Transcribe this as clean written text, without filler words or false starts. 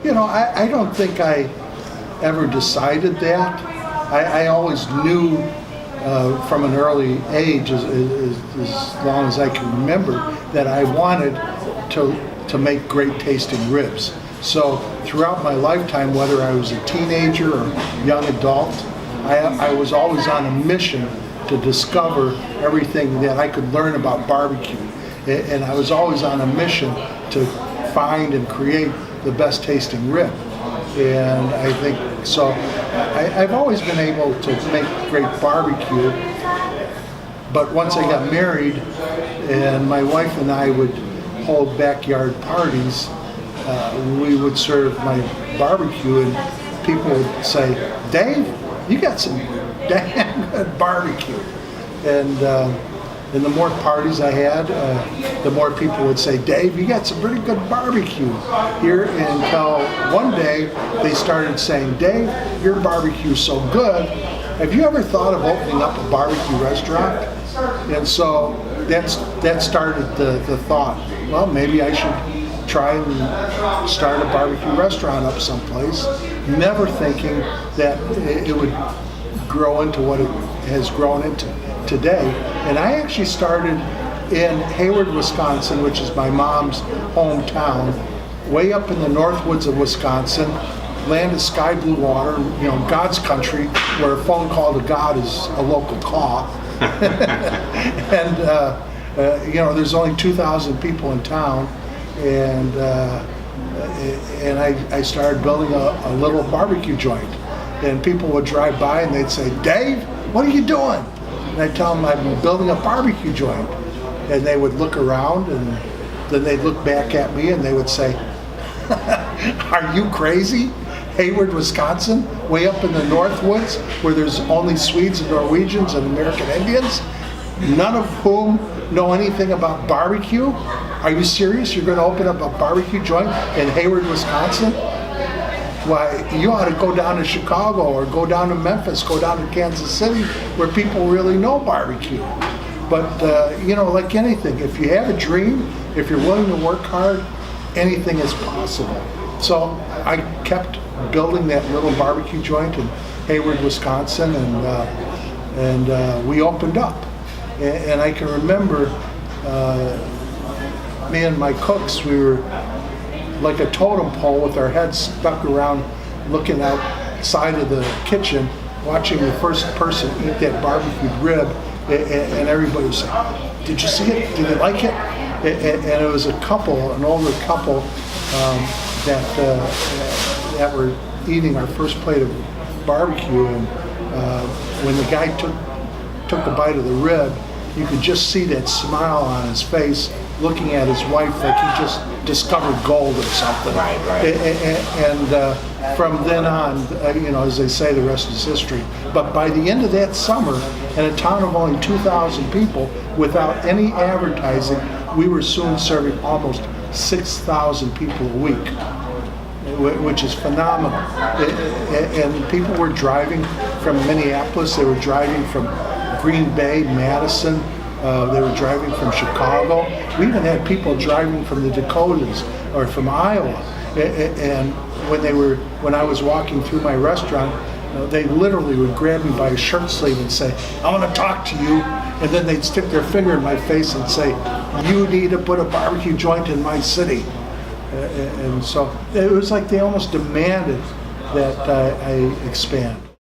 I don't think I ever decided that. I always knew from an early age, as long as I can remember, that I wanted to make great tasting ribs. So throughout my lifetime, whether I was a teenager or young adult, I was always on a mission to discover everything that I could learn about barbecue. And I was always on a mission to find and create the best tasting rib. And I think, so I've always been able to make great barbecue. But once I got married and my wife and I would hold backyard parties, we would serve my barbecue and people would say, "Dave, you got some damn good barbecue." And the more parties I had, the more people would say, "Dave, you got some pretty good barbecue here." Until one day they started saying, "Dave, your barbecue's so good. Have you ever thought of opening up a barbecue restaurant?" And so that started the thought, well, maybe I should try and start a barbecue restaurant up someplace, never thinking that it would grow into what it has grown into today. And I actually started in Hayward, Wisconsin, which is my mom's hometown, way up in the north woods of Wisconsin, land of sky blue water, God's country, where a phone call to God is a local call. And there's only 2,000 people in town, and I started building a little barbecue joint. And people would drive by and they'd say, "Dave, what are you doing?" And I'd tell them I'm building a barbecue joint. And they would look around and then they'd look back at me and they would say, "Are you crazy? Hayward, Wisconsin, way up in the north woods where there's only Swedes and Norwegians and American Indians, none of whom know anything about barbecue? Are you serious? You're going to open up a barbecue joint in Hayward, Wisconsin? Why, you ought to go down to Chicago or go down to Memphis, go down to Kansas City where people really know barbecue." But, like anything, if you have a dream, if you're willing to work hard, anything is possible. So I kept building that little barbecue joint in Hayward, Wisconsin, and we opened up. And I can remember me and my cooks, we were like a totem pole with our heads stuck around looking outside of the kitchen, watching the first person eat that barbecued rib, and everybody was saying, "Did you see it? Did you like it?" And it was an older couple that were eating our first plate of barbecue, and when the guy took a bite of the rib, you could just see that smile on his face, looking at his wife like he just discovered gold or something. Right. And from then on, as they say, the rest is history. But by the end of that summer, in a town of only 2,000 people, without any advertising, we were soon serving almost 6,000 people a week, which is phenomenal. And people were driving from Minneapolis, they were driving from Green Bay, Madison, they were driving from Chicago. We even had people driving from the Dakotas or from Iowa. And when I was walking through my restaurant, they literally would grab me by a shirt sleeve and say, "I want to talk to you." And then they'd stick their finger in my face and say, "You need to put a barbecue joint in my city." And so it was like they almost demanded that I expand.